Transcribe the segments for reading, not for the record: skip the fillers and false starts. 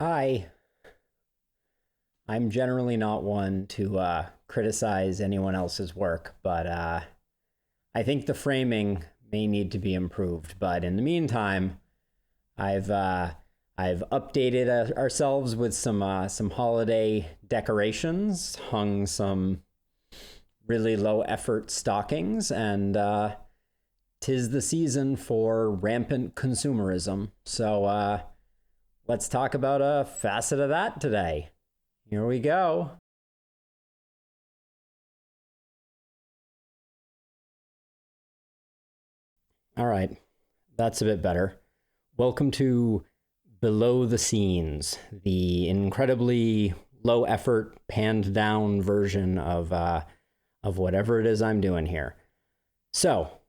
Hi. I'm generally not one to criticize anyone else's work, but I think the framing may need to be improved. But in the meantime, I've uh, I've updated ourselves with some holiday decorations, hung some really low effort stockings, and 'tis the season for rampant consumerism. So let's talk about a facet of that today. Here we go. All right, that's a bit better. Welcome to Below the Scenes, the incredibly low effort, panned down version of whatever it is I'm doing here. So,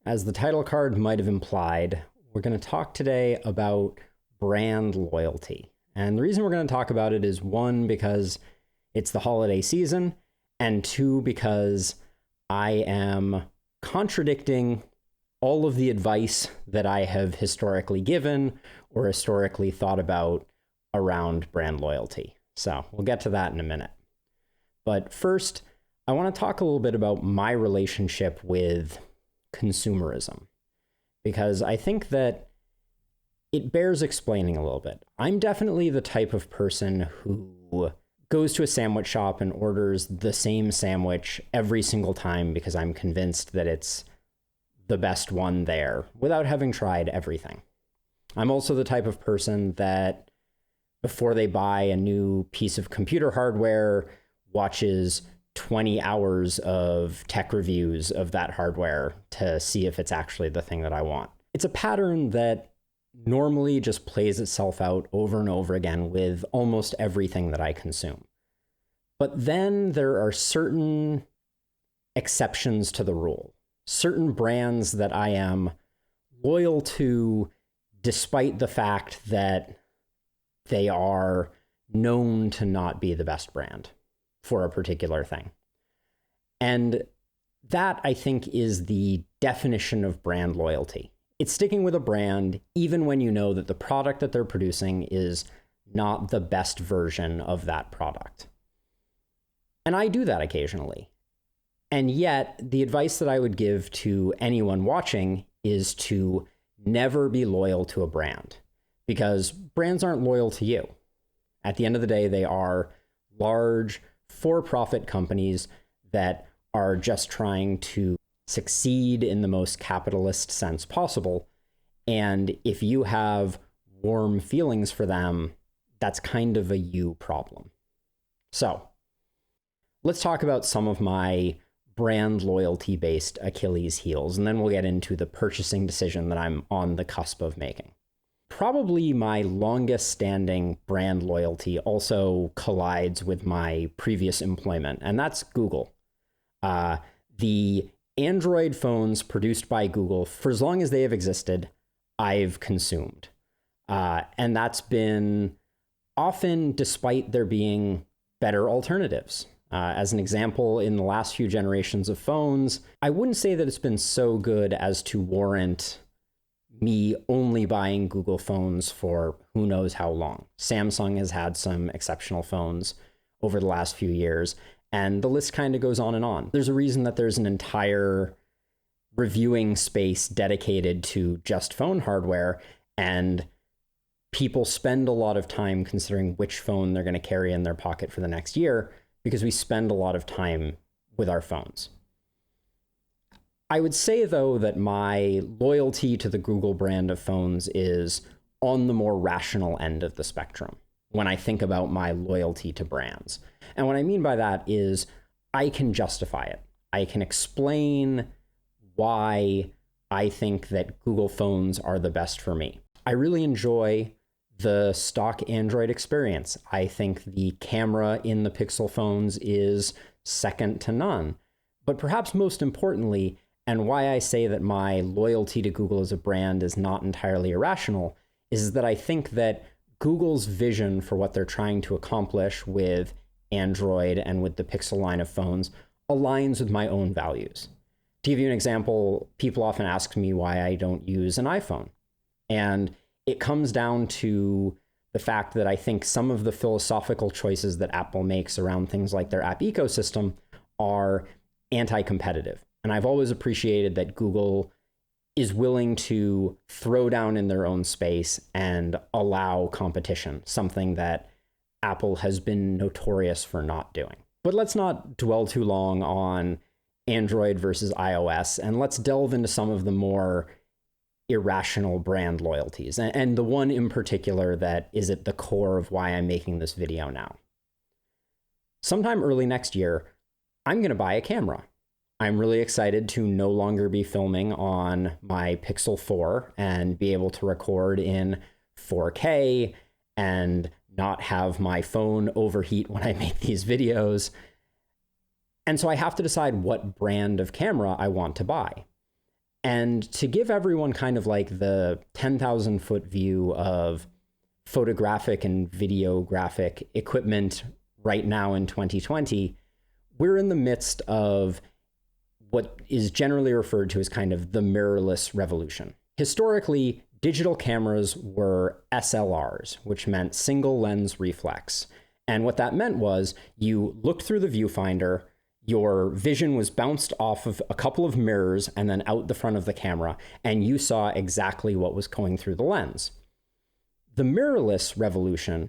as the title card might have implied, we're going to talk today about brand loyalty. And the reason we're going to talk about it is one, because it's the holiday season, and two, because I am contradicting all of the advice that I have historically given or historically thought about around brand loyalty. So we'll get to that in a minute. But first, I want to talk a little bit about my relationship with consumerism, because I think that it bears explaining a little bit. I'm definitely the type of person who goes to a sandwich shop and orders the same sandwich every single time because I'm convinced that it's the best one there without having tried everything. I'm also the type of person that before they buy a new piece of computer hardware, watches 20 hours of tech reviews of that hardware to see if it's actually the thing that I want. It's a pattern that normally just plays itself out over and over again with almost everything that I consume. But then there are certain exceptions to the rule, certain brands that I am loyal to despite the fact that they are known to not be the best brand for a particular thing. And that, I think, is the definition of brand loyalty. It's sticking with a brand even when you know that the product that they're producing is not the best version of that product. And I do that occasionally. And yet, the advice that I would give to anyone watching is to never be loyal to a brand, because brands aren't loyal to you. At the end of the day, they are large, for-profit companies that are just trying to succeed in the most capitalist sense possible. And if you have warm feelings for them, that's kind of a you problem. So let's talk about some of my brand loyalty based Achilles heels, and then we'll get into the purchasing decision that I'm on the cusp of making. Probably my longest standing brand loyalty also collides with my previous employment, and that's Google. The Android phones produced by Google, for as long as they have existed, I've consumed. And that's been often despite there being better alternatives. As an example, in the last few generations of phones, I wouldn't say that it's been so good as to warrant me only buying Google phones for who knows how long. Samsung has had some exceptional phones over the last few years, and the list kind of goes on and on. There's a reason that there's an entire reviewing space dedicated to just phone hardware, and people spend a lot of time considering which phone they're going to carry in their pocket for the next year, because we spend a lot of time with our phones. I would say, though, that my loyalty to the Google brand of phones is on the more rational end of the spectrum when I think about my loyalty to brands. And what I mean by that is I can justify it. I can explain why I think that Google phones are the best for me. I really enjoy the stock Android experience. I think the camera in the Pixel phones is second to none. But perhaps most importantly, and why I say that my loyalty to Google as a brand is not entirely irrational, is that I think that Google's vision for what they're trying to accomplish with Android and with the Pixel line of phones aligns with my own values. To give you an example, people often ask me why I don't use an iPhone. And it comes down to the the fact that I think some of the philosophical choices that Apple makes around things like their app ecosystem are anti-competitive. And I've always appreciated that Google is willing to throw down in their own space and allow competition, something that Apple has been notorious for not doing. But let's not dwell too long on Android versus iOS, and let's delve into some of the more irrational brand loyalties, and the one in particular that is at the core of why I'm making this video now. Sometime early next year, I'm going to buy a camera. I'm really excited to no longer be filming on my Pixel 4 and be able to record in 4K and not have my phone overheat when I make these videos. And so I have to decide what brand of camera I want to buy. And to give everyone kind of like the 10,000 foot view of photographic and videographic equipment right now in 2020, we're in the midst of what is generally referred to as kind of the mirrorless revolution. Historically, digital cameras were SLRs, which meant single lens reflex. And what that meant was you looked through the viewfinder, your vision was bounced off of a couple of mirrors and then out the front of the camera, and you saw exactly what was going through the lens. The mirrorless revolution,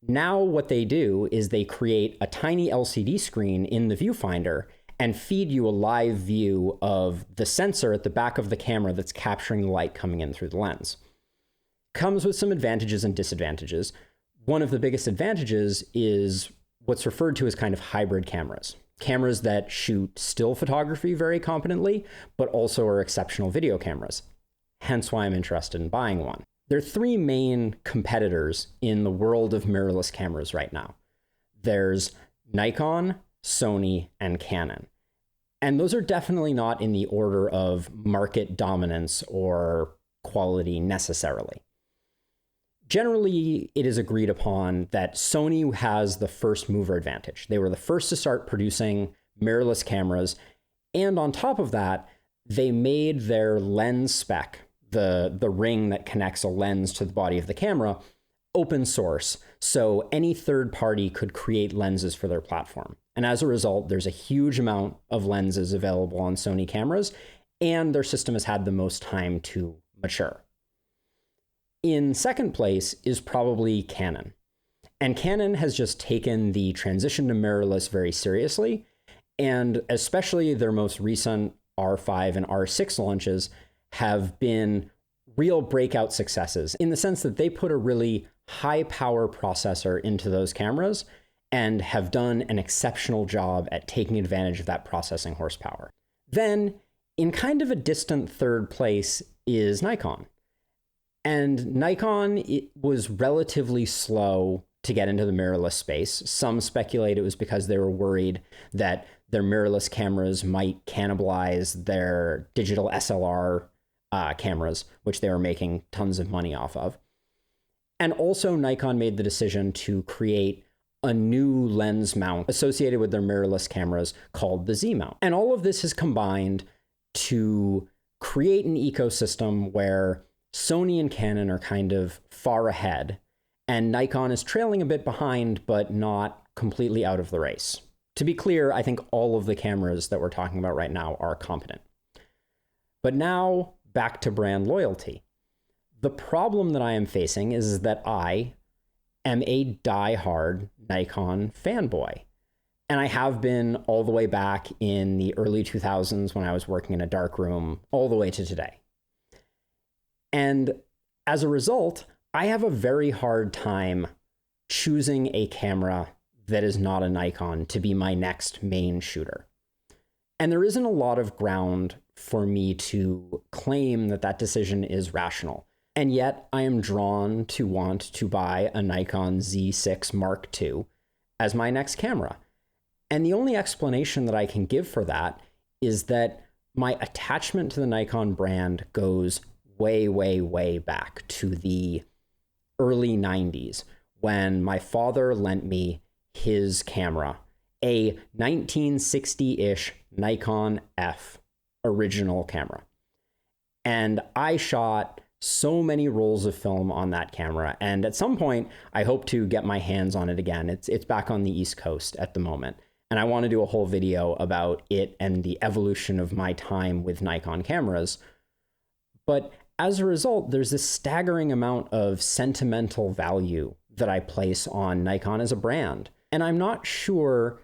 now what they do is they create a tiny LCD screen in the viewfinder and feed you a live view of the sensor at the back of the camera that's capturing the light coming in through the lens. Comes with some advantages and disadvantages. One of the biggest advantages is what's referred to as kind of hybrid cameras. Cameras that shoot still photography very competently, but also are exceptional video cameras. Hence why I'm interested in buying one. There are three main competitors in the world of mirrorless cameras right now. There's Nikon, Sony, and Canon. And those are definitely not in the order of market dominance or quality necessarily. Generally, it is agreed upon that Sony has the first mover advantage. They were the first to start producing mirrorless cameras. And on top of that, they made their lens spec, the ring that connects a lens to the body of the camera, open source. So any third party could create lenses for their platform. And as a result, there's a huge amount of lenses available on Sony cameras, and their system has had the most time to mature. In second place is probably Canon. And Canon has just taken the transition to mirrorless very seriously, and especially their most recent R5 and R6 launches have been real breakout successes in the sense that they put a really high power processor into those cameras and have done an exceptional job at taking advantage of that processing horsepower. Then, in kind of a distant third place is Nikon. And Nikon was relatively slow to get into the mirrorless space. Some speculate it was because they were worried that their mirrorless cameras might cannibalize their digital SLR cameras, which they were making tons of money off of. And also Nikon made the decision to create a new lens mount associated with their mirrorless cameras called the Z mount. And all of this has combined to create an ecosystem where Sony and Canon are kind of far ahead, and Nikon is trailing a bit behind, but not completely out of the race. To be clear, I think all of the cameras that we're talking about right now are competent. But now, back to brand loyalty. The problem that I am facing is that I am a die-hard Nikon fanboy. And I have been all the way back in the early 2000s when I was working in a darkroom, all the way to today. And as a result, I have a very hard time choosing a camera that is not a Nikon to be my next main shooter. And there isn't a lot of ground for me to claim that that decision is rational. And yet I am drawn to want to buy a Nikon Z6 Mark II as my next camera. And the only explanation that I can give for that is that my attachment to the Nikon brand goes way, way, way back to the early 90s when my father lent me his camera, a 1960-ish Nikon F original camera. And I shot so many rolls of film on that camera. And at some point, I hope to get my hands on it again. It's back on the East Coast at the moment. And I want to do a whole video about it and the evolution of my time with Nikon cameras. But as a result, there's this staggering amount of sentimental value that I place on Nikon as a brand. And I'm not sure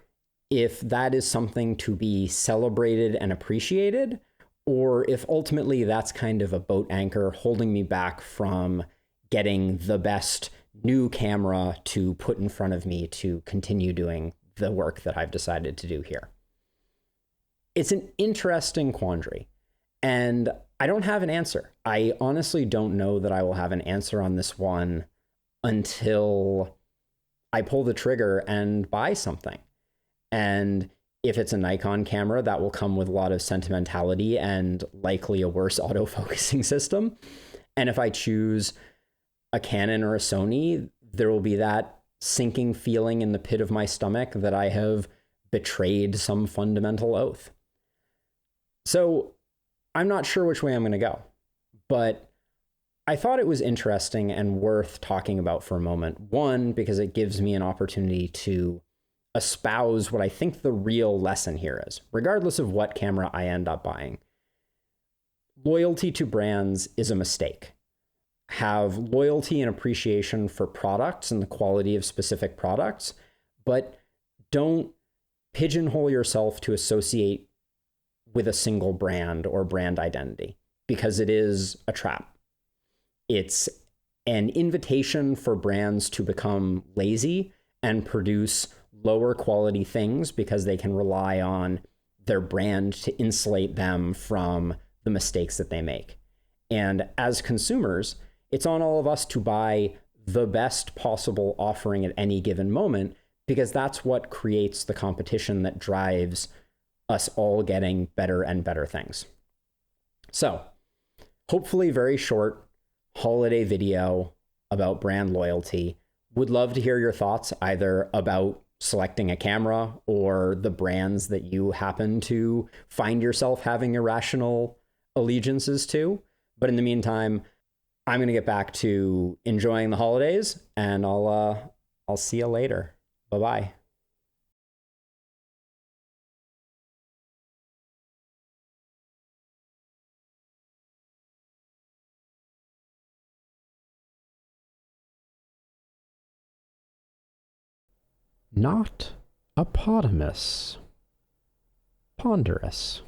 if that is something to be celebrated and appreciated, or if ultimately that's kind of a boat anchor holding me back from getting the best new camera to put in front of me to continue doing the work that I've decided to do here. It's an interesting quandary, and I don't have an answer. I honestly don't know that I will have an answer on this one until I pull the trigger and buy something. And if it's a Nikon camera, that will come with a lot of sentimentality and likely a worse autofocusing system. And if I choose a Canon or a Sony, there will be that sinking feeling in the pit of my stomach that I have betrayed some fundamental oath. So I'm not sure which way I'm going to go, but I thought it was interesting and worth talking about for a moment. One, because it gives me an opportunity to espouse what I think the real lesson here is, regardless of what camera I end up buying. Loyalty to brands is a mistake. Have loyalty and appreciation for products and the quality of specific products, but don't pigeonhole yourself to associate with a single brand or brand identity, because it is a trap. It's an invitation for brands to become lazy and produce lower quality things because they can rely on their brand to insulate them from the mistakes that they make. And as consumers, it's on all of us to buy the best possible offering at any given moment, because that's what creates the competition that drives us all getting better and better things. So hopefully very short holiday video about brand loyalty. Would love to hear your thoughts either about selecting a camera or the brands that you happen to find yourself having irrational allegiances to. But in the meantime, I'm going to get back to enjoying the holidays, and I'll see you later. Bye-bye. Not a potamus. Ponderous.